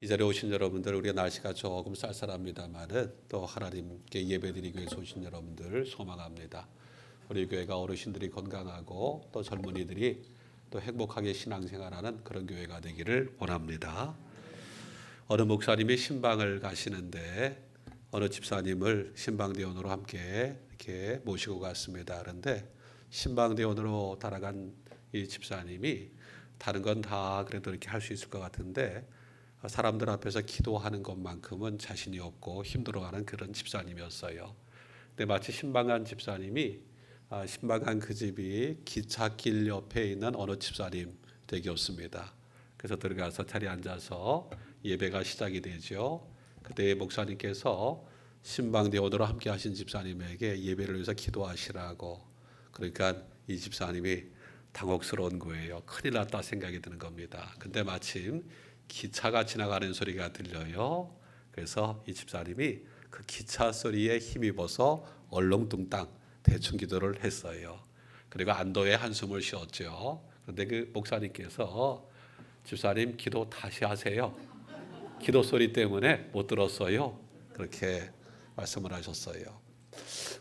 이 자리에 오신 여러분들, 우리가 날씨가 조금 쌀쌀합니다만은 또 하나님께 예배드리기 위해서 오신 여러분들 소망합니다. 우리 교회가 어르신들이 건강하고 또 젊은이들이 또 행복하게 신앙생활하는 그런 교회가 되기를 원합니다. 어느 목사님이 신방을 가시는데 어느 집사님을 신방대원으로 함께 이렇게 모시고 갔습니다. 그런데 신방대원으로 따라간 이 집사님이 다른 건 다 그래도 이렇게 할 수 있을 것 같은데 사람들 앞에서 기도하는 것만큼은 자신이 없고 힘들어하는 그런 집사님이었어요. 근데 마치 신방한 집사님이 신방한 그 집이 기찻길 옆에 있는 어느 집사님 댁이었습니다. 그래서 들어가서 자리에 앉아서 예배가 시작이 되죠. 그때 목사님께서 신방대원으로 함께 하신 집사님에게 예배를 위해서 기도하시라고. 그러니까 이 집사님이 당혹스러운 거예요. 큰일 났다 생각이 드는 겁니다. 근데 마침 기차가 지나가는 소리가 들려요. 그래서 이 집사님이 그 기차 소리에 힘입어서 얼렁뚱땅 대충 기도를 했어요. 그리고 안도의 한숨을 쉬었죠. 그런데 그 목사님께서 집사님 기도 다시 하세요. 기도 소리 때문에 못 들었어요. 그렇게 말씀을 하셨어요.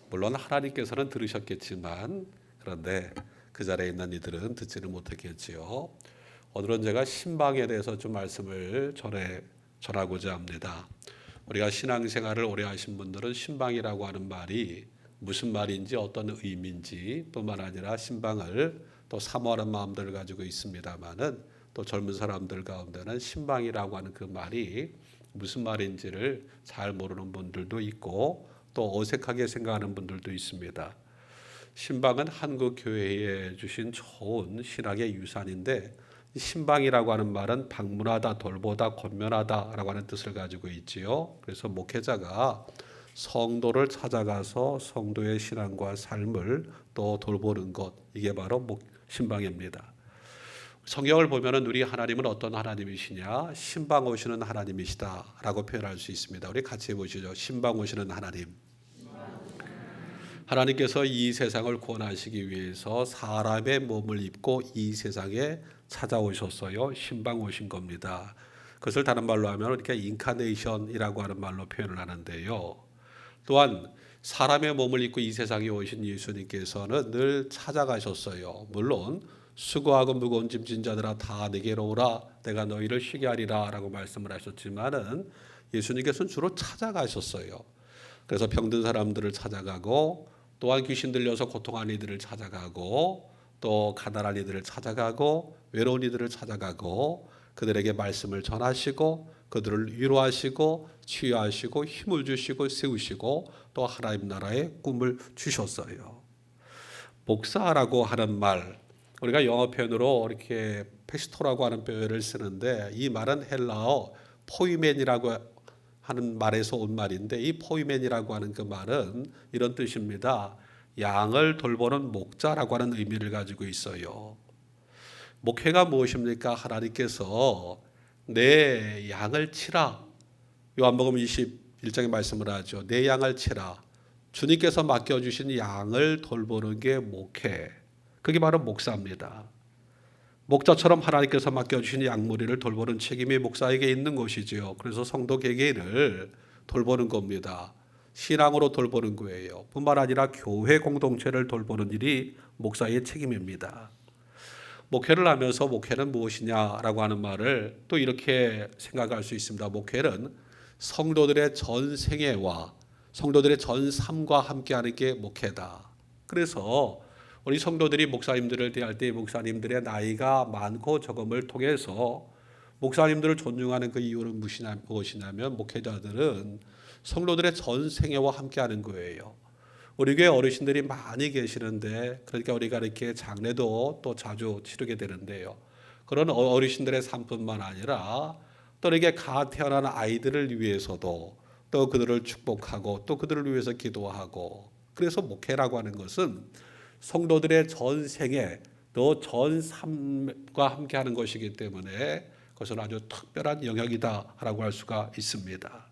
물론 하나님께서는 들으셨겠지만 그런데 그 자리에 있는 이들은 듣지는 못했겠지요. 오늘은 제가 신방에 대해서 좀 말씀을 전하고자 합니다. 우리가 신앙생활을 오래 하신 분들은 신방이라고 하는 말이 무슨 말인지 어떤 의미인지 뿐만 아니라 신방을 또 사모하는 마음들을 가지고 있습니다만은 또 젊은 사람들 가운데는 신방이라고 하는 그 말이 무슨 말인지를 잘 모르는 분들도 있고 또 어색하게 생각하는 분들도 있습니다. 신방은 한국 교회에 주신 좋은 신학의 유산인데 신방이라고 하는 말은 방문하다, 돌보다, 권면하다라고 하는 뜻을 가지고 있지요. 그래서 목회자가 성도를 찾아가서 성도의 신앙과 삶을 또 돌보는 것, 이게 바로 신방입니다. 성경을 보면은 우리 하나님은 어떤 하나님이시냐? 신방 오시는 하나님이시다라고 표현할 수 있습니다. 우리 같이 해보시죠. 신방 오시는 하나님. 하나님께서 이 세상을 구원하시기 위해서 사람의 몸을 입고 이 세상에 찾아오셨어요. 신방 오신 겁니다. 그것을 다른 말로 하면 이렇게 인카네이션이라고 하는 말로 표현을 하는데요. 또한 사람의 몸을 입고 이 세상에 오신 예수님께서는 늘 찾아가셨어요. 물론 수고하고 무거운 짐진 자들아 다 내게로 오라 내가 너희를 쉬게 하리라 라고 말씀을 하셨지만은 예수님께서는 주로 찾아가셨어요. 그래서 병든 사람들을 찾아가고 또한 귀신 들려서 고통하는 이들을 찾아가고 또 가난한 이들을 찾아가고 외로운 이들을 찾아가고 그들에게 말씀을 전하시고 그들을 위로하시고 치유하시고 힘을 주시고 세우시고 또 하나님 나라의 꿈을 주셨어요. 목사라고 하는 말, 우리가 영어 표현으로 이렇게 페스토라고 하는 표현을 쓰는데 이 말은 헬라어 포이멘이라고 하는 말에서 온 말인데 이 포이멘이라고 하는 그 말은 이런 뜻입니다. 양을 돌보는 목자라고 하는 의미를 가지고 있어요. 목회가 무엇입니까? 하나님께서 내 양을 치라. 요한복음 21장에 말씀을 하죠. 내 양을 치라. 주님께서 맡겨주신 양을 돌보는 게 목회. 그게 바로 목사입니다. 목자처럼 하나님께서 맡겨주신 양무리를 돌보는 책임이 목사에게 있는 것이지요. 그래서 성도 개개인을 돌보는 겁니다. 신앙으로 돌보는 거예요. 뿐만 아니라 교회 공동체를 돌보는 일이 목사의 책임입니다. 목회를 하면서 목회는 무엇이냐라고 하는 말을 또 이렇게 생각할 수 있습니다. 목회는 성도들의 전 생애와 성도들의 전 삶과 함께하는 게 목회다. 그래서 우리 성도들이 목사님들을 대할 때 목사님들의 나이가 많고 적음을 통해서 목사님들을 존중하는 그 이유는 무엇이냐면 목회자들은 성도들의 전 생애와 함께하는 거예요. 우리 교회 어르신들이 많이 계시는데 그러니까 우리가 이렇게 장례도 또 자주 치르게 되는데요. 그런 어르신들의 삶뿐만 아니라 또 이렇게 갓 태어난 아이들을 위해서도 또 그들을 축복하고 또 그들을 위해서 기도하고 그래서 목회라고 하는 것은 성도들의 전 생애 또 전 삶과 함께하는 것이기 때문에 그것은 아주 특별한 영역이다라고 할 수가 있습니다.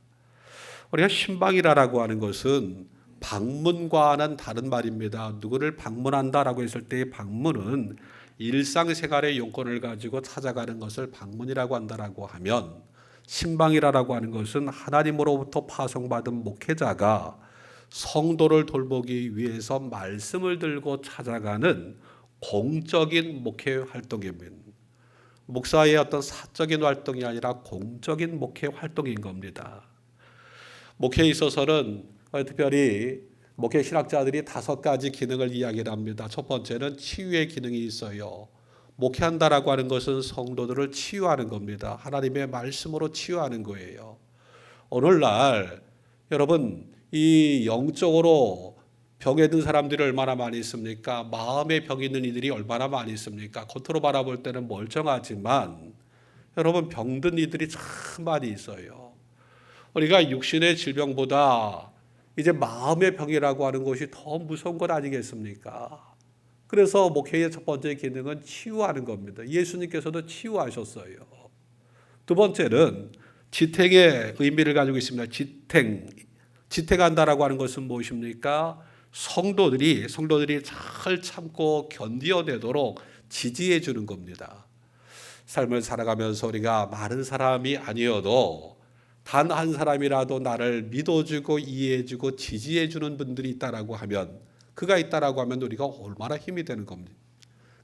우리가 신방이라고 하는 것은 방문과는 다른 말입니다. 누구를 방문한다라고 했을 때 방문은 일상생활의 용건을 가지고 찾아가는 것을 방문이라고 한다라고 하면 신방이라고 하는 것은 하나님으로부터 파송받은 목회자가 성도를 돌보기 위해서 말씀을 들고 찾아가는 공적인 목회 활동입니다. 목사의 어떤 사적인 활동이 아니라 공적인 목회 활동인 겁니다. 목회에 있어서는 특별히 목회 신학자들이 5가지 기능을 이야기를 합니다. 첫 번째는 치유의 기능이 있어요. 목회한다라고 하는 것은 성도들을 치유하는 겁니다. 하나님의 말씀으로 치유하는 거예요. 오늘날 여러분 이 영적으로 병에 든 사람들이 얼마나 많이 있습니까? 마음에 병이 있는 이들이 얼마나 많이 있습니까? 겉으로 바라볼 때는 멀쩡하지만 여러분 병든 이들이 참 많이 있어요. 우리가 육신의 질병보다 이제 마음의 병이라고 하는 것이 더 무서운 것 아니겠습니까? 그래서 목회의 첫 번째 기능은 치유하는 겁니다. 예수님께서도 치유하셨어요. 두 번째는 지탱의 의미를 가지고 있습니다. 지탱한다라고 하는 것은 무엇입니까? 성도들이 잘 참고 견디어내도록 지지해 주는 겁니다. 삶을 살아가면서 우리가 많은 사람이 아니어도 단 한 사람이라도 나를 믿어주고 이해해주고 지지해주는 분들이 있다라고 하면, 그가 있다라고 하면 우리가 얼마나 힘이 되는 겁니다.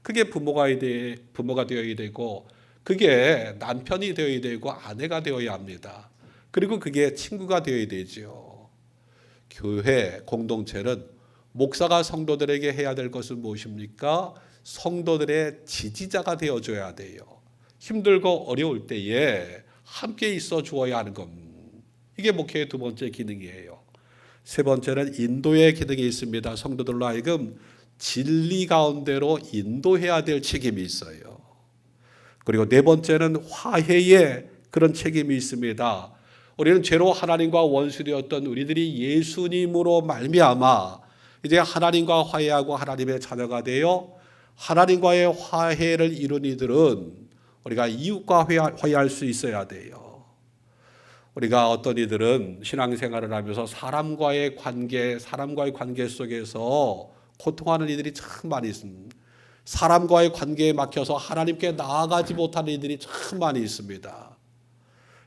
그게 부모가 되어야 되고, 그게 남편이 되어야 되고, 아내가 되어야 합니다. 그리고 그게 친구가 되어야 되죠. 교회 공동체는 목사가 성도들에게 해야 될 것은 무엇입니까? 성도들의 지지자가 되어줘야 돼요. 힘들고 어려울 때에 함께 있어 주어야 하는 겁니다. 이게 목회의 두 번째 기능이에요. 세 번째는 인도의 기능이 있습니다. 성도들로 하여금 진리 가운데로 인도해야 될 책임이 있어요. 그리고 네 번째는 화해의 그런 책임이 있습니다. 우리는 죄로 하나님과 원수되었던 우리들이 예수님으로 말미암아 이제 하나님과 화해하고 하나님의 자녀가 되어 하나님과의 화해를 이룬 이들은 우리가 이웃과 화해할 수 있어야 돼요. 우리가 어떤 이들은 신앙생활을 하면서 사람과의 관계 속에서 고통하는 이들이 참 많이 있습니다. 사람과의 관계에 막혀서 하나님께 나아가지 못하는 이들이 참 많이 있습니다.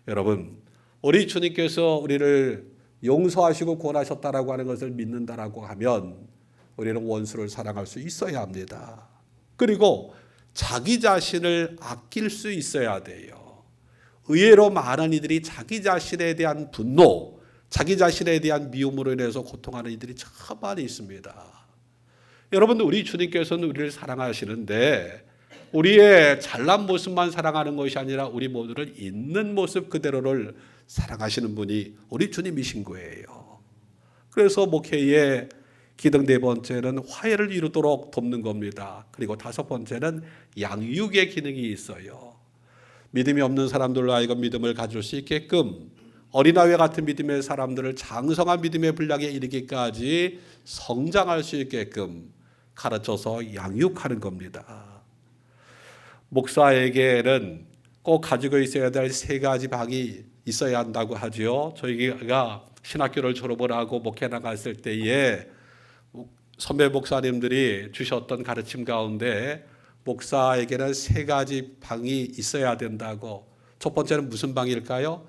여러분, 우리 주님께서 우리를 용서하시고 구원하셨다라고 하는 것을 믿는다라고 하면 우리는 원수를 사랑할 수 있어야 합니다. 그리고 자기 자신을 아낄 수 있어야 돼요. 의외로 많은 이들이 자기 자신에 대한 분노, 자기 자신에 대한 미움으로 인해서 고통하는 이들이 참 많이 있습니다. 여러분, 우리 주님께서는 우리를 사랑하시는데 우리의 잘난 모습만 사랑하는 것이 아니라 우리 모두를 있는 모습 그대로를 사랑하시는 분이 우리 주님이신 거예요. 그래서 목회의 기능 네 번째는 화해를 이루도록 돕는 겁니다. 그리고 다섯 번째는 양육의 기능이 있어요. 믿음이 없는 사람들로 하여금 믿음을 가질 수 있게끔 어린아이와 같은 믿음의 사람들을 장성한 믿음의 분량에 이르기까지 성장할 수 있게끔 가르쳐서 양육하는 겁니다. 목사에게는 꼭 가지고 있어야 될 3가지 방이 있어야 한다고 하죠. 저희가 신학교를 졸업을 하고 목회 나갔을 때에 선배 목사님들이 주셨던 가르침 가운데 목사에게는 3가지 방이 있어야 된다고. 첫 번째는 무슨 방일까요?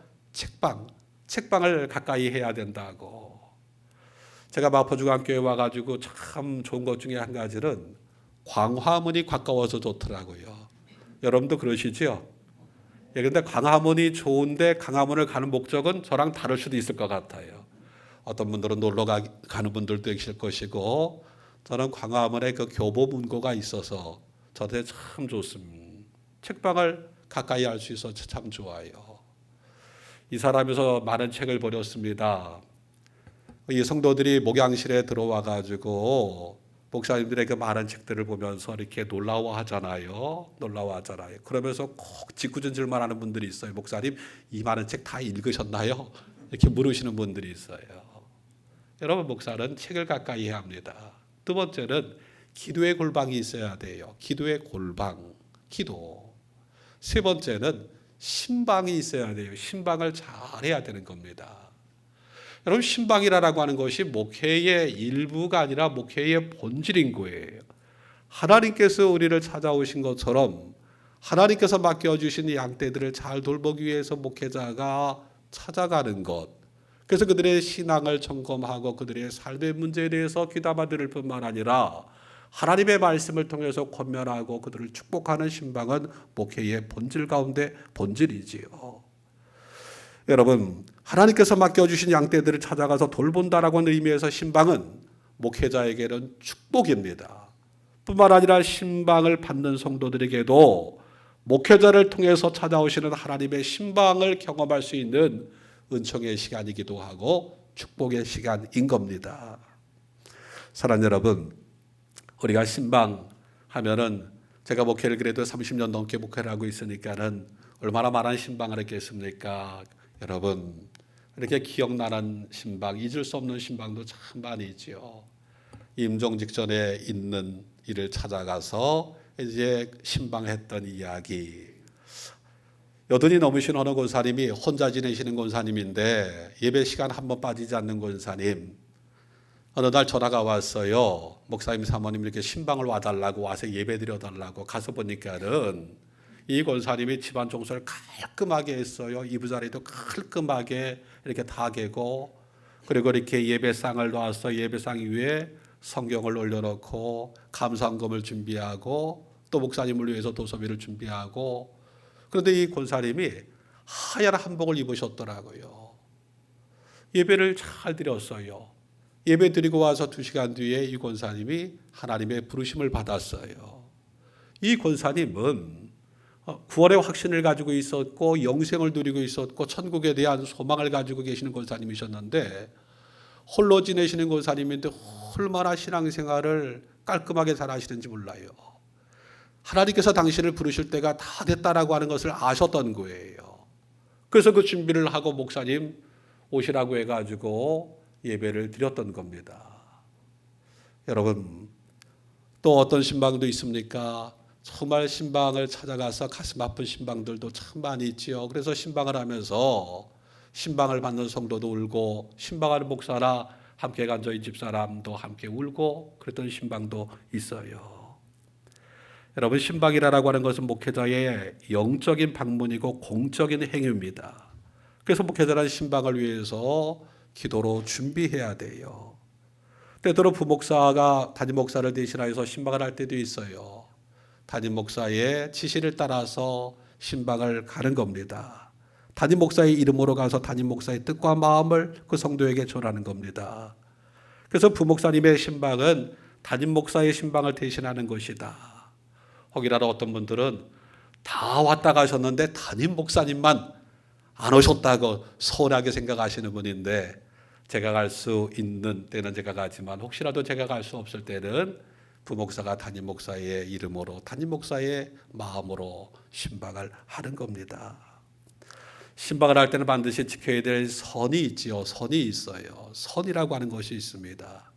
책방을 가까이 해야 된다고. 제가 마포중앙교회 와가지고 참 좋은 것 중에 한 가지는 광화문이 가까워서 좋더라고요. 여러분도 그러시죠? 그런데 광화문이 좋은데 광화문을 가는 목적은 저랑 다를 수도 있을 것 같아요. 어떤 분들은 놀러 가는 분들도 계실 것이고, 저는 광화문에 그 교보문고가 있어서 저한테 참 좋습니다. 책방을 가까이 할 수 있어서 참 좋아요. 이 사람에서 많은 책을 버렸습니다. 이 성도들이 목양실에 들어와 가지고 목사님들의 그 많은 책들을 보면서 이렇게 놀라워하잖아요. 그러면서 꼭 짓궂은질만 하는 분들이 있어요. 목사님, 이 많은 책 다 읽으셨나요? 이렇게 물으시는 분들이 있어요. 여러분, 목사는 책을 가까이 해야 합니다. 두 번째는 기도의 골방이 있어야 돼요. 기도의 골방, 기도. 세 번째는 신방이 있어야 돼요. 신방을 잘해야 되는 겁니다. 여러분, 신방이라고 하는 것이 목회의 일부가 아니라 목회의 본질인 거예요. 하나님께서 우리를 찾아오신 것처럼 하나님께서 맡겨주신 양떼들을 잘 돌보기 위해서 목회자가 찾아가는 것. 그래서 그들의 신앙을 점검하고 그들의 삶의 문제에 대해서 귀담아 들을 뿐만 아니라 하나님의 말씀을 통해서 권면하고 그들을 축복하는 신방은 목회의 본질 가운데 본질이지요. 여러분, 하나님께서 맡겨주신 양떼들을 찾아가서 돌본다라는 의미에서 신방은 목회자에게는 축복입니다. 뿐만 아니라 신방을 받는 성도들에게도 목회자를 통해서 찾아오시는 하나님의 신방을 경험할 수 있는 은총의 시간이기도 하고 축복의 시간인 겁니다. 사랑하는 여러분, 우리가 신방 하면은 제가 목회를 그래도 30년 넘게 목회를 하고 있으니까는 얼마나 많은 신방을 했겠습니까? 여러분, 이렇게 기억나는 신방, 잊을 수 없는 신방도 참 많이 있지요. 임종 직전에 있는 일을 찾아가서 이제 신방했던 이야기. 여든이 넘으신 어느 권사님이 혼자 지내시는 권사님인데 예배 시간 한 번 빠지지 않는 권사님. 어느 날 전화가 왔어요. 목사님, 사모님 이렇게 신방을 와달라고 와서 예배 드려달라고. 가서 보니까는 이 권사님이 집안 청소를 깔끔하게 했어요. 이부자리도 깔끔하게 이렇게 다 개고, 그리고 이렇게 예배상을 놔서 예배상 위에 성경을 올려놓고 감사금을 준비하고 또 목사님을 위해서 도서비를 준비하고. 그런데 이 권사님이 하얀 한복을 입으셨더라고요. 예배를 잘 드렸어요. 예배 드리고 와서 2시간 뒤에 이 권사님이 하나님의 부르심을 받았어요. 이 권사님은 구원의 확신을 가지고 있었고 영생을 누리고 있었고 천국에 대한 소망을 가지고 계시는 권사님이셨는데, 홀로 지내시는 권사님인데 얼마나 신앙생활을 깔끔하게 잘 하시는지 몰라요. 하나님께서 당신을 부르실 때가 다 됐다라고 하는 것을 아셨던 거예요. 그래서 그 준비를 하고 목사님 오시라고 해가지고 예배를 드렸던 겁니다. 여러분, 또 어떤 신방도 있습니까? 정말 신방을 찾아가서 가슴 아픈 신방들도 참 많이 있지요. 그래서 신방을 하면서 신방을 받는 성도도 울고, 신방하는 목사나 함께 간 저희 집사람도 함께 울고 그랬던 신방도 있어요. 여러분, 신방이라고 하는 것은 목회자의 영적인 방문이고 공적인 행위입니다. 그래서 목회자는 신방을 위해서 기도로 준비해야 돼요. 때때로 부목사가 담임 목사를 대신하여서 신방을 할 때도 있어요. 담임 목사의 지시를 따라서 신방을 가는 겁니다. 담임 목사의 이름으로 가서 담임 목사의 뜻과 마음을 그 성도에게 전하는 겁니다. 그래서 부목사님의 신방은 담임 목사의 신방을 대신하는 것이다. 혹이라도 어떤 분들은 다 왔다 가셨는데 담임 목사님만 안 오셨다고 서운하게 생각하시는 분인데, 제가 갈 수 있는 때는 제가 가지만 혹시라도 제가 갈 수 없을 때는 부목사가 담임 목사의 이름으로 담임 목사의 마음으로 신방을 하는 겁니다. 신방을 할 때는 반드시 지켜야 될 선이 있지요. 선이 있어요. 선이라고 하는 것이 있습니다.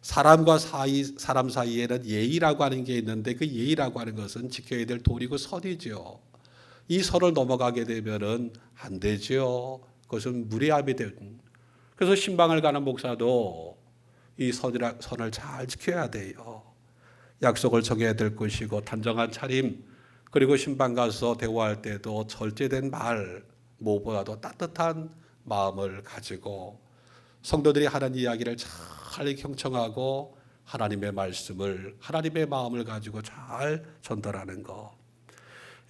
사람과 사람 사이에는 예의라고 하는 게 있는데 그 예의라고 하는 것은 지켜야 될 도리고 선이죠. 이 선을 넘어가게 되면은 안 되죠. 그것은 무례함이 되는. 그래서 신방을 가는 목사도 이 선을 잘 지켜야 돼요. 약속을 정해야 될 것이고 단정한 차림, 그리고 신방 가서 대화할 때도 절제된 말, 무엇보다도 따뜻한 마음을 가지고 성도들이 하는 이야기를 잘 경청하고 하나님의 말씀을, 하나님의 마음을 가지고 잘 전달하는 것.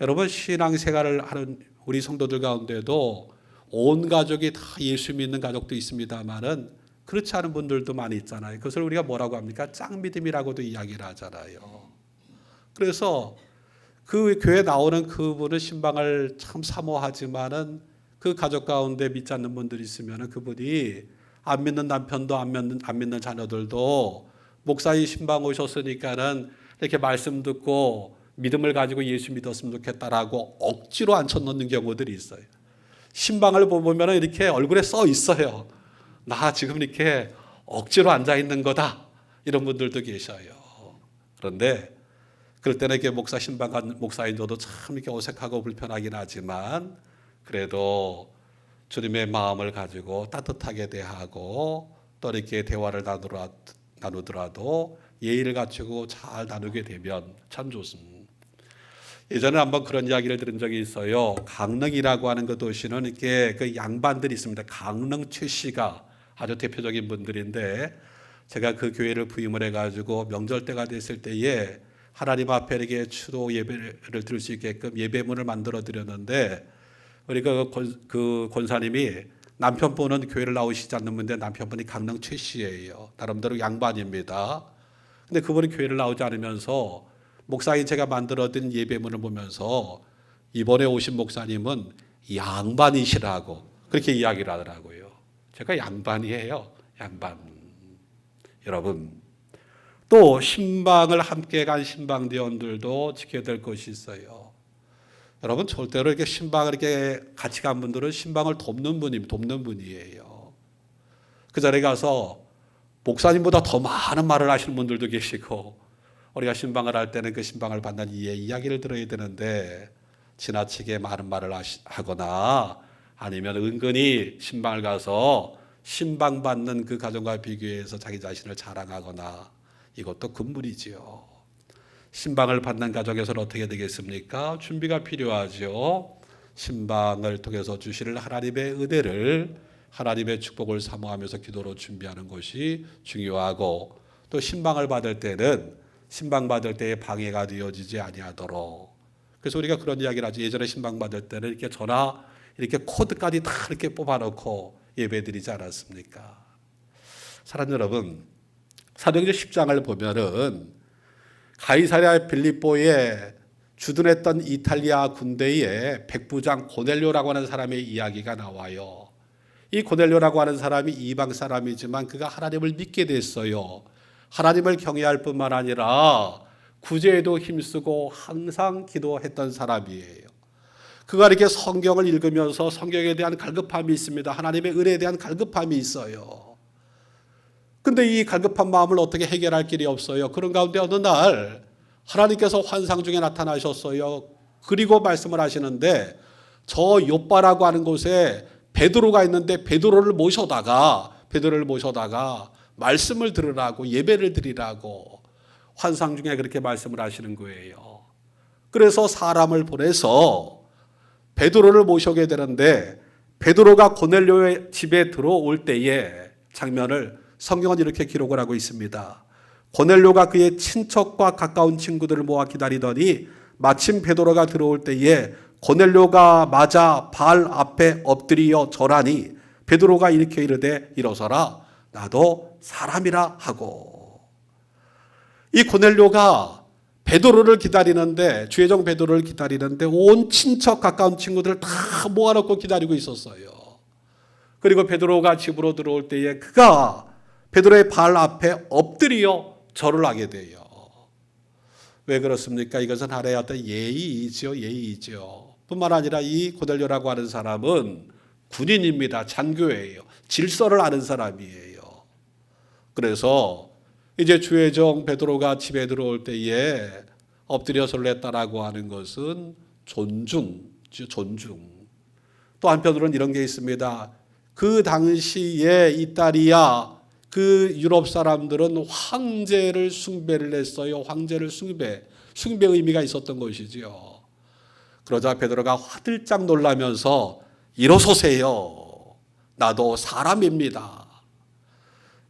여러분, 신앙생활을 하는 우리 성도들 가운데도 온 가족이 다 예수 믿는 가족도 있습니다만은 그렇지 않은 분들도 많이 있잖아요. 그것을 우리가 뭐라고 합니까? 짝믿음이라고도 이야기를 하잖아요. 그래서 그 교회 나오는 그분은 신방을 참 사모하지만은 그 가족 가운데 믿지 않는 분들이 있으면 그분이 안 믿는 남편도 안 믿는 자녀들도 목사님 신방 오셨으니까는 이렇게 말씀 듣고 믿음을 가지고 예수 믿었으면 좋겠다라고 억지로 앉혀놓는 경우들이 있어요. 신방을 보면 이렇게 얼굴에 써 있어요. 나 지금 이렇게 억지로 앉아 있는 거다. 이런 분들도 계셔요. 그런데 그럴 때는 이렇게 목사 신방 간 목사인 저도 참 이렇게 어색하고 불편하긴 하지만 그래도 주님의 마음을 가지고 따뜻하게 대하고 또 이렇게 대화를 나누더라도 예의를 갖추고 잘 나누게 되면 참 좋습니다. 예전에 한번 그런 이야기를 들은 적이 있어요. 강릉이라고 하는 그 도시는 이렇게 그 양반들이 있습니다. 강릉 최 씨가 아주 대표적인 분들인데, 제가 그 교회를 부임을 해가지고 명절 때가 됐을 때에 하나님 앞에 이렇게 추도 예배를 드릴 수 있게끔 예배문을 만들어 드렸는데, 우리 그 권사님이 남편분은 교회를 나오시지 않는 분인데 남편분이 강릉 최 씨예요. 나름대로 양반입니다. 근데 그분이 교회를 나오지 않으면서 목사인 제가 만들어둔 예배문을 보면서 이번에 오신 목사님은 양반이시라고 그렇게 이야기를 하더라고요. 제가 양반이에요. 양반. 여러분, 또 신방을 함께 간 신방대원들도 지켜야 될 것이 있어요. 여러분, 절대로 이렇게 신방을 이렇게 같이 간 분들은 신방을 돕는 분이에요. 그 자리에 가서 목사님보다 더 많은 말을 하시는 분들도 계시고, 우리가 신방을 할 때는 그 신방을 받는 이의 이야기를 들어야 되는데 지나치게 많은 말을 하거나 아니면 은근히 신방을 가서 신방 받는 그 가정과 비교해서 자기 자신을 자랑하거나, 이것도 금물이지요. 신방을 받는 가정에서는 어떻게 되겠습니까? 준비가 필요하죠. 신방을 통해서 주시는 하나님의 은혜를, 하나님의 축복을 사모하면서 기도로 준비하는 것이 중요하고, 또 신방을 받을 때는 신방 받을 때에 방해가 되어지지 아니하도록. 그래서 우리가 그런 이야기를 하죠. 예전에 신방 받을 때는 이렇게 전화 이렇게 코드까지 다 이렇게 뽑아놓고 예배드리지 않았습니까? 사랑하는 여러분, 사도행전 10장을 보면은 가이사랴 빌립보에 주둔했던 이탈리아 군대의 백부장 고넬료라고 하는 사람의 이야기가 나와요. 이 고넬료라고 하는 사람이 이방 사람이지만 그가 하나님을 믿게 됐어요. 하나님을 경외할 뿐만 아니라 구제에도 힘쓰고 항상 기도했던 사람이에요. 그가 이렇게 성경을 읽으면서 성경에 대한 갈급함이 있습니다. 하나님의 은혜에 대한 갈급함이 있어요. 근데 이 갈급한 마음을 어떻게 해결할 길이 없어요. 그런 가운데 어느 날 하나님께서 환상 중에 나타나셨어요. 그리고 말씀을 하시는데, 저 요빠라고 하는 곳에 베드로가 있는데 베드로를 모셔다가 말씀을 들으라고, 예배를 드리라고 환상 중에 그렇게 말씀을 하시는 거예요. 그래서 사람을 보내서 베드로를 모셔게 되는데, 베드로가 고넬료의 집에 들어올 때의 장면을 성경은 이렇게 기록을 하고 있습니다. 고넬료가 그의 친척과 가까운 친구들을 모아 기다리더니 마침 베드로가 들어올 때에 고넬료가 맞아 발 앞에 엎드려 절하니 베드로가 이렇게 이르되 일어서라, 나도 사람이라 하고. 이 고넬료가 베드로를 기다리는데, 주의종 베드로를 기다리는데 온 친척 가까운 친구들을 다 모아놓고 기다리고 있었어요. 그리고 베드로가 집으로 들어올 때에 그가 베드로의 발 앞에 엎드려 절을 하게 돼요. 왜 그렇습니까? 이것은 하나의 어떤 예의이죠. 뿐만 아니라 이 고넬료라고 하는 사람은 군인입니다. 장교예요. 질서를 아는 사람이에요. 그래서 이제 주의 종 베드로가 집에 들어올 때에 엎드려 절을 했다라고 하는 것은 존중. 또 한편으로는 이런 게 있습니다. 그 당시에 이탈리아 그 유럽 사람들은 황제를 숭배를 했어요. 황제를 숭배 의미가 있었던 것이지요. 그러자 베드로가 화들짝 놀라면서 일어서세요. 나도 사람입니다.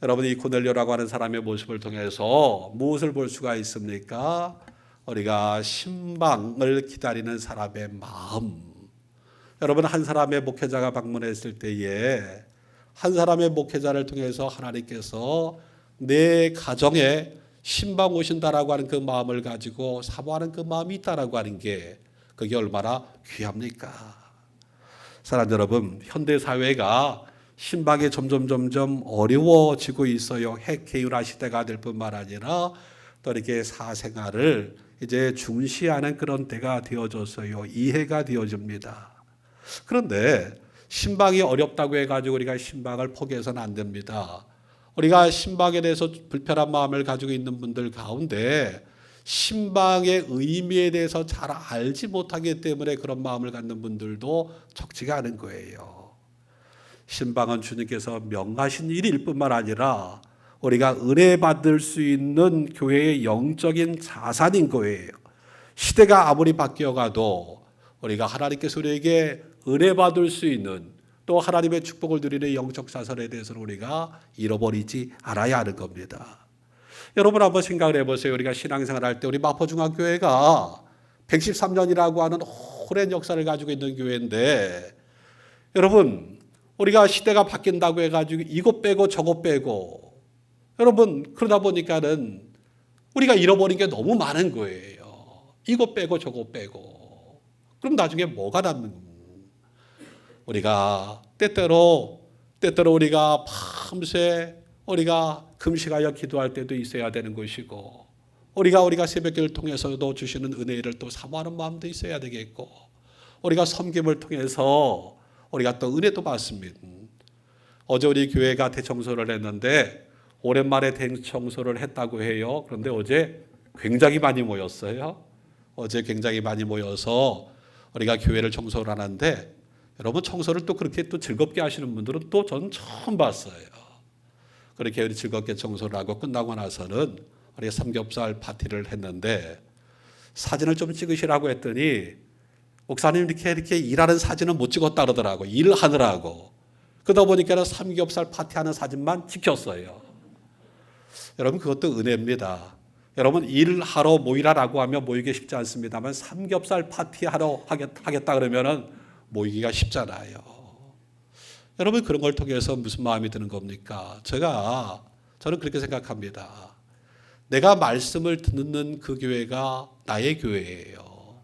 여러분, 이 고넬료라고 하는 사람의 모습을 통해서 무엇을 볼 수가 있습니까? 우리가 신방을 기다리는 사람의 마음. 여러분, 한 사람의 목회자가 방문했을 때에 한 사람의 목회자를 통해서 하나님께서 내 가정에 신방 오신다라고 하는 그 마음을 가지고 사모하는 그 마음이 있다라고 하는 게, 그게 얼마나 귀합니까? 사랑하는 여러분, 현대 사회가 신방이 점점 어려워지고 있어요. 핵개율화 시대가 될 뿐만 아니라 또 이렇게 사생활을 이제 중시하는 그런 때가 되어졌어요. 이해가 되어집니다. 그런데 신방이 어렵다고 해가지고 우리가 신방을 포기해서는 안 됩니다. 우리가 신방에 대해서 불편한 마음을 가지고 있는 분들 가운데 신방의 의미에 대해서 잘 알지 못하기 때문에 그런 마음을 갖는 분들도 적지가 않은 거예요. 신방은 주님께서 명하신 일일 뿐만 아니라 우리가 은혜 받을 수 있는 교회의 영적인 자산인 거예요. 시대가 아무리 바뀌어가도 우리가 하나님께서 우리에게 은혜 받을 수 있는 또 하나님의 축복을 누리는 영적 자산에 대해서는 우리가 잃어버리지 않아야 하는 겁니다. 여러분 한번 생각을 해보세요. 우리가 신앙생활 할 때 우리 마포중앙교회가 113년이라고 하는 오랜 역사를 가지고 있는 교회인데, 여러분 우리가 시대가 바뀐다고 해가지고 이것 빼고 저것 빼고, 여러분 그러다 보니까는 우리가 잃어버린 게 너무 많은 거예요. 이것 빼고 저것 빼고. 그럼 나중에 뭐가 남는 겁니까? 우리가 때때로 우리가 밤새 우리가 금식하여 기도할 때도 있어야 되는 것이고, 우리가 새벽기를 통해서도 주시는 은혜를 또 사모하는 마음도 있어야 되겠고, 우리가 섬김을 통해서 우리가 또 은혜도 받습니다. 어제 우리 교회가 대청소를 했는데 오랜만에 대청소를 했다고 해요. 그런데 어제 굉장히 많이 모였어요. 어제 굉장히 많이 모여서 우리가 교회를 청소를 하는데, 여러분 청소를 또 그렇게 또 즐겁게 하시는 분들은 또 저는 처음 봤어요. 그렇게 즐겁게 청소를 하고 끝나고 나서는 우리가 삼겹살 파티를 했는데, 사진을 좀 찍으시라고 했더니 목사님 이렇게 일하는 사진은 못 찍었다 그러더라고. 일하느라고. 그러다 보니까 삼겹살 파티하는 사진만 찍혔어요. 여러분 그것도 은혜입니다. 여러분 일하러 모이라라고 하면 모이기 쉽지 않습니다만, 삼겹살 파티하러 하겠다 그러면은 모이기가 쉽잖아요. 여러분 그런 걸 통해서 무슨 마음이 드는 겁니까? 저는 그렇게 생각합니다. 내가 말씀을 듣는 그 교회가 나의 교회예요.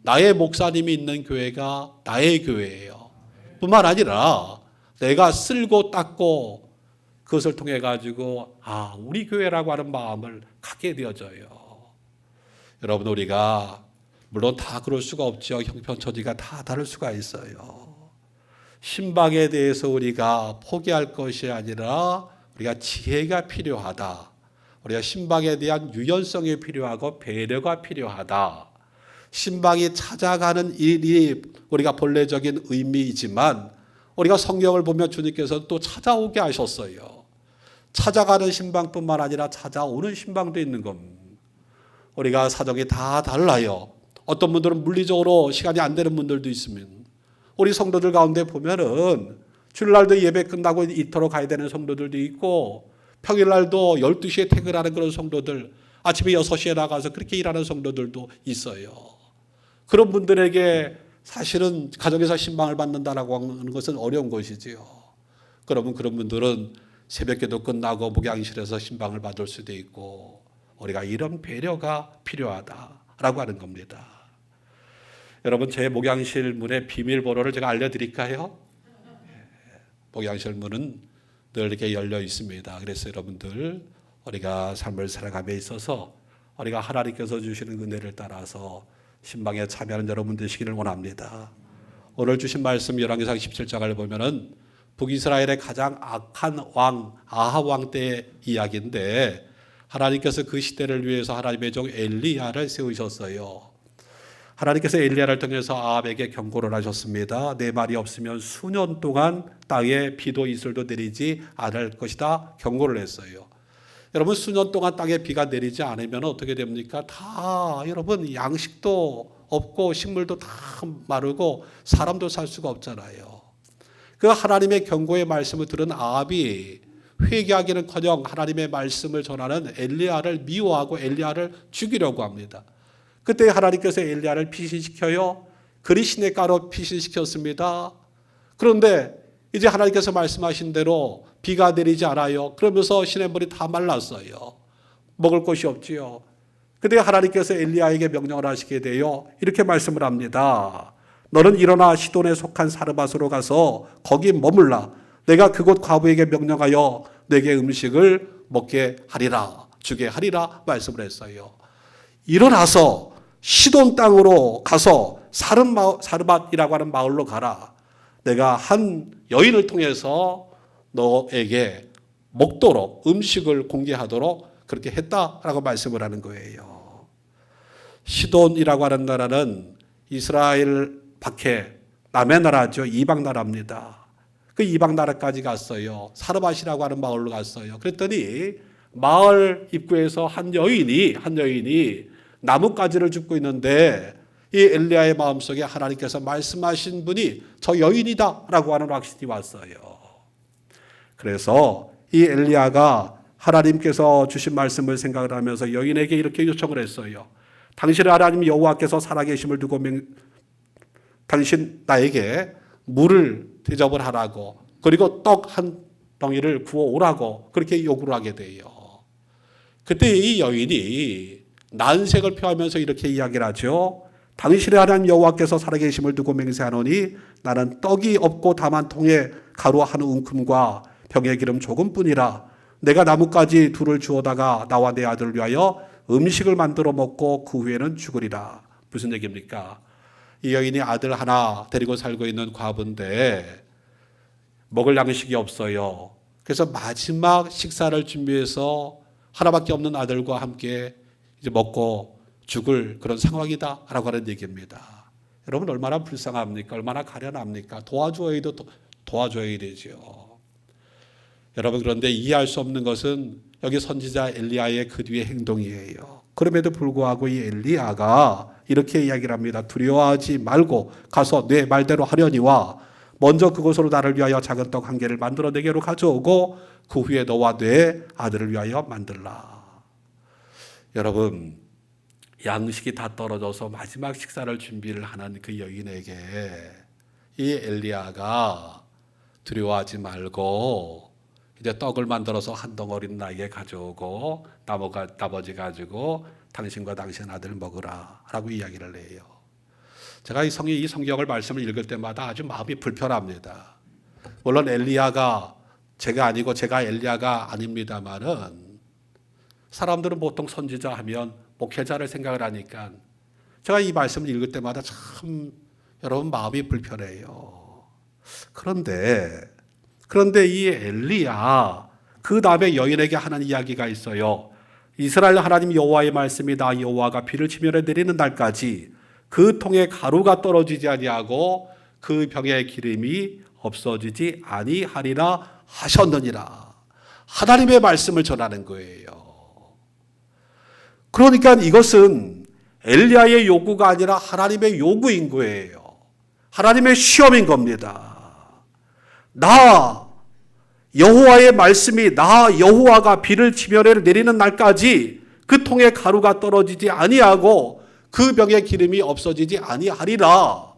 나의 목사님이 있는 교회가 나의 교회예요. 뿐만 아니라 내가 쓸고 닦고 그것을 통해 가지고 우리 교회라고 하는 마음을 갖게 되어져요. 여러분 우리가 물론 다 그럴 수가 없죠. 형편처지가 다 다를 수가 있어요. 신방에 대해서 우리가 포기할 것이 아니라 우리가 지혜가 필요하다. 우리가 신방에 대한 유연성이 필요하고 배려가 필요하다. 신방이 찾아가는 일이 우리가 본래적인 의미이지만, 우리가 성경을 보면 주님께서 또 찾아오게 하셨어요. 찾아가는 신방뿐만 아니라 찾아오는 신방도 있는 겁니다. 우리가 사정이 다 달라요. 어떤 분들은 물리적으로 시간이 안 되는 분들도 있습니다. 우리 성도들 가운데 보면은 주일날도 예배 끝나고 이터로 가야 되는 성도들도 있고, 평일날도 12시에 퇴근하는 그런 성도들, 아침에 6시에 나가서 그렇게 일하는 성도들도 있어요. 그런 분들에게 사실은 가정에서 신방을 받는다라고 하는 것은 어려운 것이지요. 그러면 그런 분들은 새벽기도 끝나고 목양실에서 신방을 받을 수도 있고, 우리가 이런 배려가 필요하다라고 하는 겁니다. 여러분 제 목양실 문의 비밀번호를 제가 알려드릴까요? 목양실 문은 늘 이렇게 열려 있습니다. 그래서 여러분들 우리가 삶을 살아감에 있어서 우리가 하나님께서 주시는 은혜를 따라서 신방에 참여하는 여러분 되시기를 원합니다. 오늘 주신 말씀 열왕기상 17장을 보면은 북이스라엘의 가장 악한 왕 아합 왕 때의 이야기인데, 하나님께서 그 시대를 위해서 하나님의 종 엘리야를 세우셨어요. 하나님께서 엘리야를 통해서 아합에게 경고를 하셨습니다. 내 말이 없으면 수년 동안 땅에 비도 이슬도 내리지 않을 것이다 경고를 했어요. 여러분 수년 동안 땅에 비가 내리지 않으면 어떻게 됩니까? 다 여러분 양식도 없고 식물도 다 마르고 사람도 살 수가 없잖아요. 그 하나님의 경고의 말씀을 들은 아합이 회개하기는커녕 하나님의 말씀을 전하는 엘리야를 미워하고 엘리야를 죽이려고 합니다. 그때 하나님께서 엘리야를 피신시켜요. 그리시네가로 피신시켰습니다. 그런데 이제 하나님께서 말씀하신 대로 비가 내리지 않아요. 그러면서 시냇물이 다 말랐어요. 먹을 것이 없지요. 그때 하나님께서 엘리야에게 명령을 하시게 돼요. 이렇게 말씀을 합니다. 너는 일어나 시돈에 속한 사르밧으로 가서 거기 머물라. 내가 그곳 과부에게 명령하여 내게 음식을 먹게 하리라, 주게 하리라 말씀을 했어요. 일어나서 시돈 땅으로 가서 사르밧이라고 하는 마을로 가라. 내가 한 여인을 통해서 너에게 먹도록 음식을 공개하도록 그렇게 했다라고 말씀을 하는 거예요. 시돈이라고 하는 나라는 이스라엘 밖에 남의 나라죠. 이방 나라입니다. 그 이방 나라까지 갔어요. 사르밧이라고 하는 마을로 갔어요. 그랬더니 마을 입구에서 한 여인이 나뭇가지를 줍고 있는데 이 엘리야의 마음속에 하나님께서 말씀하신 분이 저 여인이다라고 하는 확신이 왔어요. 그래서 이 엘리야가 하나님께서 주신 말씀을 생각을 하면서 여인에게 이렇게 요청을 했어요. 당신의 하나님 여호와께서 살아계심을 두고 당신 나에게 물을 대접을 하라고, 그리고 떡 한 덩이를 구워오라고 그렇게 요구를 하게 돼요. 그때 이 여인이 난색을 표하면서 이렇게 이야기를 하죠. 당신의 하나님 여호와께서 살아계심을 두고 맹세하노니 나는 떡이 없고 다만 통에 가루 한 움큼과 병에 기름 조금뿐이라. 내가 나뭇가지 둘을 주워다가 나와 내 아들을 위하여 음식을 만들어 먹고 그 후에는 죽으리라. 무슨 얘기입니까? 이 여인이 아들 하나 데리고 살고 있는 과부인데 먹을 양식이 없어요. 그래서 마지막 식사를 준비해서 하나밖에 없는 아들과 함께 이제 먹고 죽을 그런 상황이다라고 하는 얘기입니다. 여러분 얼마나 불쌍합니까? 얼마나 가련합니까? 도와줘야 되죠. 여러분 그런데 이해할 수 없는 것은 여기 선지자 엘리야의 그 뒤의 행동이에요. 그럼에도 불구하고 이 엘리야가 이렇게 이야기를 합니다. 두려워하지 말고 가서 내 말대로 하려니와 먼저 그곳으로 나를 위하여 작은 떡 한 개를 만들어 내게로 가져오고 그 후에 너와 내 아들을 위하여 만들라. 여러분 양식이 다 떨어져서 마지막 식사를 준비를 하는 그 여인에게 이 엘리야가 두려워하지 말고 이제 떡을 만들어서 한 덩어리는 나에게 가져오고 나머지 가지고 당신과 당신 아들 먹으라 라고 이야기를 해요. 제가 이 성경을 말씀을 읽을 때마다 아주 마음이 불편합니다. 물론 엘리야가 제가 아니고 제가 엘리야가 아닙니다만은 사람들은 보통 선지자 하면 목회자를 생각을 하니까 제가 이 말씀을 읽을 때마다 참 여러분 마음이 불편해요. 그런데 이 엘리야 그 다음에 여인에게 하는 이야기가 있어요. 이스라엘 하나님 여호와의 말씀이 나 여호와가 비를 치면에 내리는 날까지 그 통에 가루가 떨어지지 아니하고 그 병에 기름이 없어지지 아니하리라 하셨느니라. 하나님의 말씀을 전하는 거예요. 그러니까 이것은 엘리야의 요구가 아니라 하나님의 요구인 거예요. 하나님의 시험인 겁니다. 나 여호와의 말씀이 나 여호와가 비를 지면에 내리는 날까지 그 통에 가루가 떨어지지 아니하고 그 병의 기름이 없어지지 아니하리라.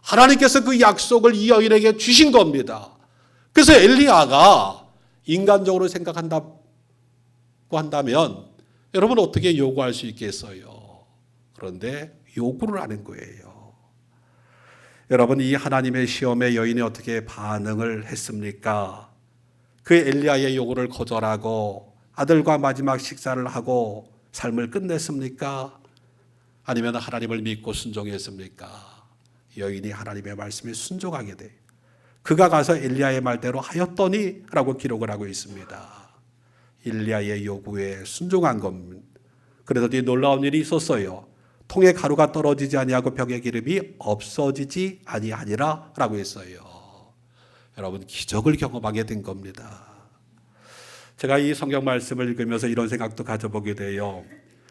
하나님께서 그 약속을 이 여인에게 주신 겁니다. 그래서 엘리야가 인간적으로 생각한다고 한다면 여러분 어떻게 요구할 수 있겠어요? 그런데 요구를 하는 거예요. 여러분 이 하나님의 시험에 여인이 어떻게 반응을 했습니까? 그 엘리야의 요구를 거절하고 아들과 마지막 식사를 하고 삶을 끝냈습니까? 아니면 하나님을 믿고 순종했습니까? 여인이 하나님의 말씀에 순종하게 돼. 그가 가서 엘리야의 말대로 하였더니 라고 기록을 하고 있습니다. 엘리야의 요구에 순종한 겁니다. 그랬더니 놀라운 일이 있었어요. 통에 가루가 떨어지지 아니하고 병의 기름이 없어지지 아니하니라 라고 했어요. 여러분 기적을 경험하게 된 겁니다. 제가 이 성경 말씀을 읽으면서 이런 생각도 가져보게 돼요.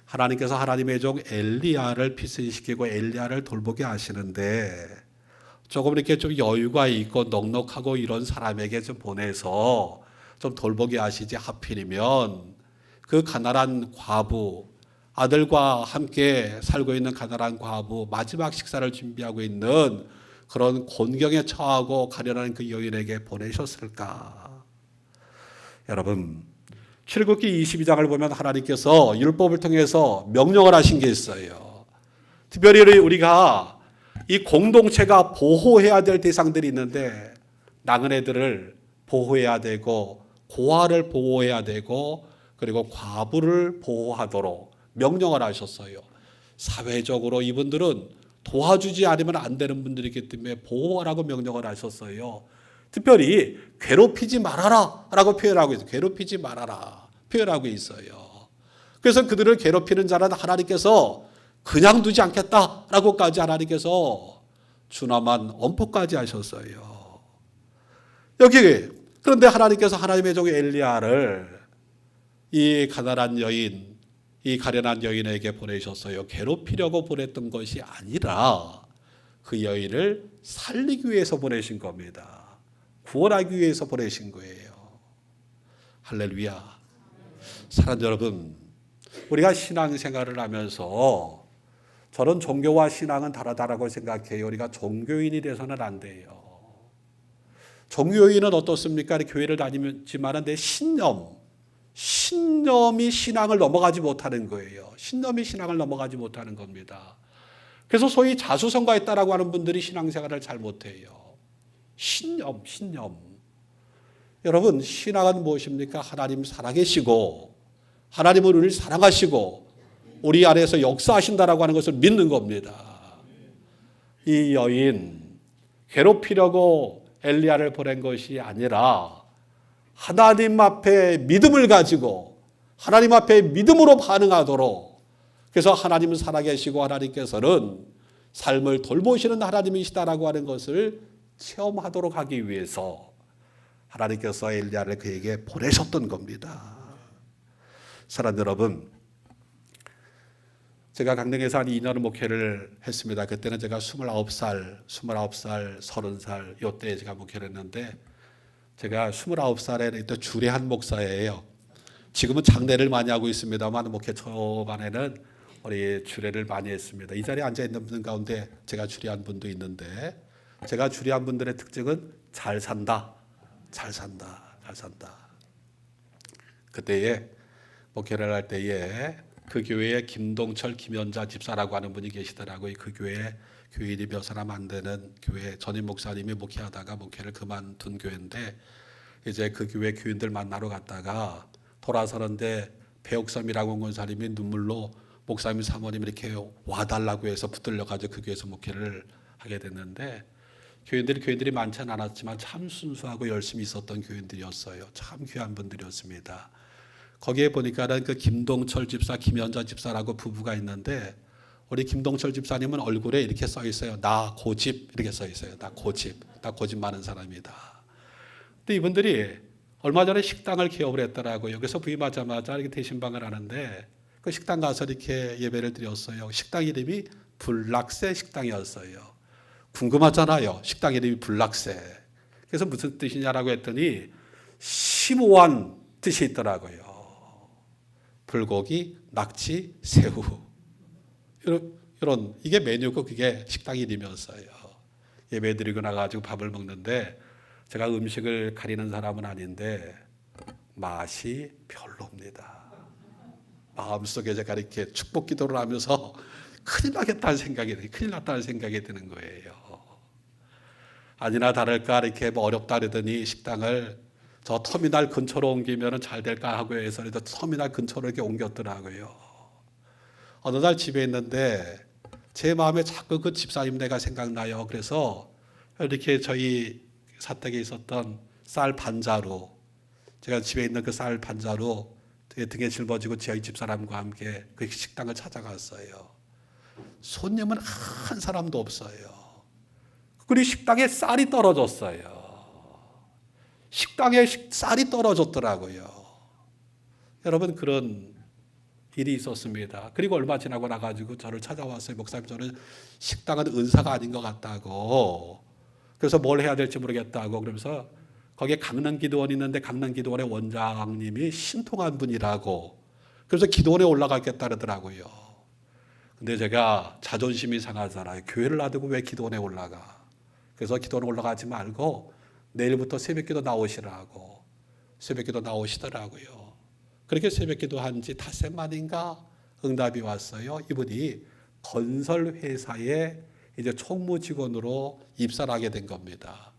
하나님께서 하나님의 종 엘리야를 피신시키고 엘리야를 돌보게 하시는데 조금 이렇게 좀 여유가 있고 넉넉하고 이런 사람에게 좀 보내서 좀 돌보게 하시지 하필이면 그 가난한 과부, 아들과 함께 살고 있는 가난한 과부, 마지막 식사를 준비하고 있는 그런 곤경에 처하고 가련한 그 여인에게 보내셨을까? 여러분 출애굽기 22장을 보면 하나님께서 율법을 통해서 명령을 하신 게 있어요. 특별히 우리가 이 공동체가 보호해야 될 대상들이 있는데 나그네들을 보호해야 되고 고아를 보호해야 되고 그리고 과부를 보호하도록 명령을 하셨어요. 사회적으로 이분들은 도와주지 않으면 안 되는 분들이기 때문에 보호하라고 명령을 하셨어요. 특별히 괴롭히지 말아라 라고 표현하고 있어요. 괴롭히지 말아라 표현하고 있어요. 그래서 그들을 괴롭히는 자는 하나님께서 그냥 두지 않겠다라고까지 하나님께서 준엄한 엄포까지 하셨어요. 여기 그런데 하나님께서 하나님의 종 엘리야를 이 가난한 여인 이 가련한 여인에게 보내셨어요. 괴롭히려고 보냈던 것이 아니라 그 여인을 살리기 위해서 보내신 겁니다. 구원하기 위해서 보내신 거예요. 할렐루야. 사랑하는 여러분, 우리가 신앙생활을 하면서 저는 종교와 신앙은 다르다라고 생각해요. 우리가 종교인이 돼서는 안 돼요. 종교인은 어떻습니까? 교회를 다니지만 내 신념이 신앙을 넘어가지 못하는 거예요. 신념이 신앙을 넘어가지 못하는 겁니다. 그래서 소위 자수성가했다라고 하는 분들이 신앙생활을 잘 못해요. 신념. 여러분, 신앙은 무엇입니까? 하나님 살아계시고 하나님은 우리를 사랑하시고 우리 안에서 역사하신다라고 하는 것을 믿는 겁니다. 이 여인 괴롭히려고 엘리야를 보낸 것이 아니라 하나님 앞에 믿음을 가지고 하나님 앞에 믿음으로 반응하도록, 그래서 하나님은 살아계시고 하나님께서는 삶을 돌보시는 하나님이시다라고 하는 것을 체험하도록 하기 위해서 하나님께서 엘리야를 그에게 보내셨던 겁니다. 사랑하는 여러분, 제가 강릉에서 한 2년을 목회를 했습니다. 그때는 제가 29살, 30살 이때 제가 목회를 했는데, 제가 29살에 이때 주례한 목사예요. 지금은 장례를 많이 하고 있습니다만 목회 초반에는 우리 주례를 많이 했습니다. 이 자리에 앉아 있는 분 가운데 제가 주례한 분도 있는데, 제가 주례한 분들의 특징은 잘 산다. 그때에 목회를 할 때에 그 교회에 김동철, 김연자 집사라고 하는 분이 계시더라고요. 그 교회 교인이 몇 사람 안 되는 교회 전임 목사님이 목회하다가 목회를 그만둔 교회인데, 이제 그 교회 교인들 만나러 갔다가 돌아서는데 배옥섬이라고 온 사람이 눈물로 목사님 사모님 이렇게 와달라고 해서 붙들려가지고 그 교회에서 목회를 하게 됐는데, 교인들이 많지는 않았지만 참 순수하고 열심히 있었던 교인들이었어요. 참 귀한 분들이었습니다. 거기에 보니까는 그 김동철 집사, 김연자 집사라고 부부가 있는데, 우리 김동철 집사님은 얼굴에 이렇게 써 있어요. 나 고집 이렇게 써 있어요. 나 고집 많은 사람이다. 근데 이분들이 얼마 전에 식당을 개업을 했더라고요. 여기서 부임하자마자 이렇게 대신방을 하는데 그 식당 가서 이렇게 예배를 드렸어요. 식당 이름이 불락새 식당이었어요. 궁금하잖아요. 식당 이름이 불락새. 그래서 무슨 뜻이냐라고 했더니 심오한 뜻이 있더라고요. 불고기, 낙지, 새우. 이런 이게 메뉴고 그게 식당 이름이었어요. 예배 드리고 나가지고 밥을 먹는데, 제가 음식을 가리는 사람은 아닌데 맛이 별로입니다. 마음속에 제가 이렇게 축복 기도를 하면서 큰일 났다는 생각이 드는 거예요. 아니나 다를까 이렇게 어렵다 그러더니 식당을 저 터미널 근처로 옮기면 잘 될까 하고 해서 터미널 근처로 이렇게 옮겼더라고요. 어느 날 집에 있는데 제 마음에 자꾸 그 집사님 내가 생각나요. 그래서 이렇게 저희 사택에 있었던 쌀 반자루, 제가 집에 있는 그 쌀 반자루 등에 짊어지고 저희 집사람과 함께 그 식당을 찾아갔어요. 손님은 한 사람도 없어요. 그리고 식당에 쌀이 떨어졌어요. 식당에 쌀이 떨어졌더라고요. 여러분, 그런 일이 있었습니다. 그리고 얼마 지나고 나가지고 저를 찾아왔어요. 목사님, 저는 식당은 은사가 아닌 것 같다고. 그래서 뭘 해야 될지 모르겠다고. 그러면서 거기에 강릉기도원이 있는데 강릉기도원의 원장님이 신통한 분이라고. 그래서 기도원에 올라가겠다 그러더라고요. 근데 제가 자존심이 상하잖아요. 교회를 놔두고 왜 기도원에 올라가. 그래서 기도원에 올라가지 말고 내일부터 새벽기도 나오시라고. 새벽기도 나오시더라고요. 그렇게 새벽기도 한지 닷새 만인가 응답이 왔어요. 이분이 건설회사에 이제 총무 직원으로 입사를 하게 된 겁니다.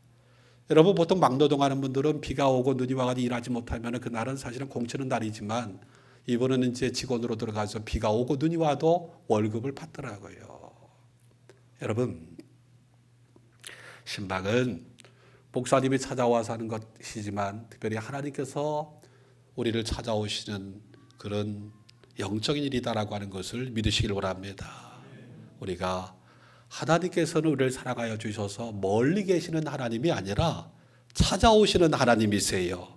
여러분, 보통 막노동하는 분들은 비가 오고 눈이 와가지고 일하지 못하면 그날은 사실은 공치는 날이지만, 이분은 이제 직원으로 들어가서 비가 오고 눈이 와도 월급을 받더라고요. 여러분, 신방은 목사님이 찾아와서 하는 것이지만 특별히 하나님께서 우리를 찾아오시는 그런 영적인 일이다라고 하는 것을 믿으시길 바랍니다. 우리가 하나님께서는 우리를 사랑하여 주셔서 멀리 계시는 하나님이 아니라 찾아오시는 하나님이세요.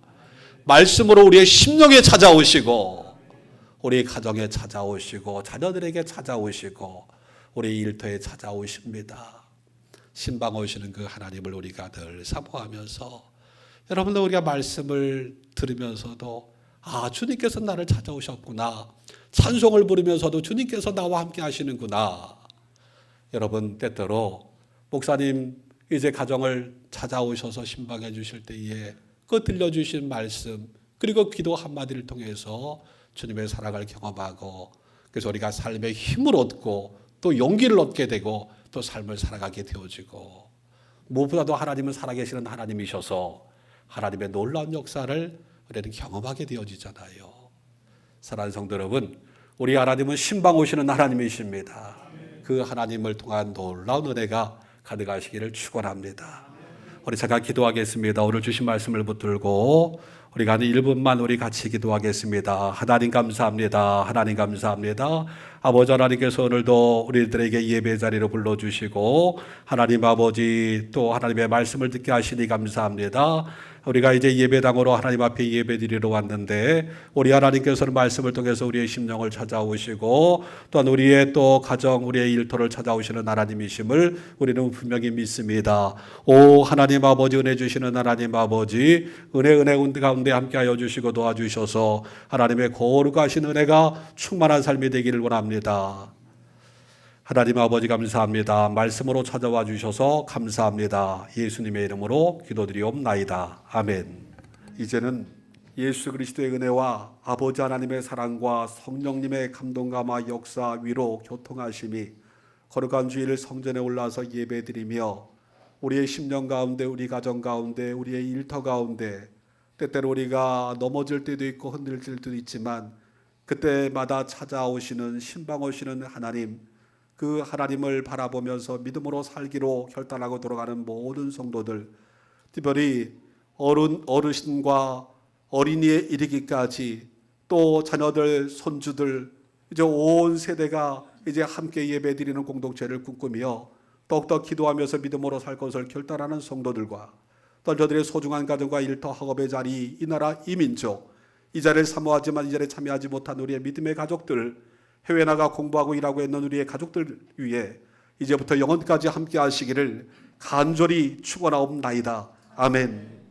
말씀으로 우리의 심령에 찾아오시고 우리 가정에 찾아오시고 자녀들에게 찾아오시고 우리 일터에 찾아오십니다. 신방 오시는 그 하나님을 우리가 늘 사모하면서 여러분들 우리가 말씀을 들으면서도 주님께서 나를 찾아오셨구나. 찬송을 부르면서도 주님께서 나와 함께 하시는구나. 여러분 때때로 목사님 이제 가정을 찾아오셔서 신방해 주실 때에 그 들려주신 말씀 그리고 기도 한마디를 통해서 주님의 사랑을 경험하고 그래서 우리가 삶의 힘을 얻고 또 용기를 얻게 되고 또 삶을 살아가게 되어지고 무엇보다도 하나님은 살아계시는 하나님이셔서 하나님의 놀라운 역사를 우리는 경험하게 되어지잖아요. 사랑하는 성도 여러분, 우리 하나님은 신방 오시는 하나님이십니다. 그 하나님을 통한 놀라운 은혜가 가득하시기를 축원합니다. 우리 잠깐 기도하겠습니다. 오늘 주신 말씀을 붙들고 우리가 한 1분만 우리 같이 기도하겠습니다. 하나님 감사합니다. 하나님 감사합니다. 아버지 하나님께서 오늘도 우리들에게 예배 자리로 불러주시고 하나님 아버지 또 하나님의 말씀을 듣게 하시니 감사합니다. 우리가 이제 예배당으로 하나님 앞에 예배드리러 왔는데 우리 하나님께서는 말씀을 통해서 우리의 심령을 찾아오시고 또한 우리의 또 가정 우리의 일터를 찾아오시는 하나님이심을 우리는 분명히 믿습니다. 오 하나님 아버지 은혜 주시는 하나님 아버지 은혜 가운데 함께하여 주시고 도와주셔서 하나님의 거룩하신 은혜가 충만한 삶이 되기를 원합니다. 하나님 아버지 감사합니다. 말씀으로 찾아와 주셔서 감사합니다. 예수님의 이름으로 기도드리옵나이다. 아멘. 이제는 예수 그리스도의 은혜와 아버지 하나님의 사랑과 성령님의 감동감화 역사 위로 교통하심이 거룩한 주일 성전에 올라서 예배드리며 우리의 심령 가운데 우리 가정 가운데 우리의 일터 가운데 때때로 우리가 넘어질 때도 있고 흔들릴 때도 있지만 그때마다 찾아오시는 신방 오시는 하나님 그 하나님을 바라보면서 믿음으로 살기로 결단하고 돌아가는 모든 성도들 특별히 어르신과 어린이에 이르기까지 또 자녀들 손주들 이제 온 세대가 이제 함께 예배드리는 공동체를 꿈꾸며 더욱더 기도하면서 믿음으로 살 것을 결단하는 성도들과 또 저들의 소중한 가정과 일터 학업의 자리 이 나라 이 민족 이 자리를 사모하지만 이 자리에 참여하지 못한 우리의 믿음의 가족들 해외 나가 공부하고 일하고 있는 우리의 가족들 위해 이제부터 영원까지 함께 하시기를 간절히 축원하옵나이다. 아멘.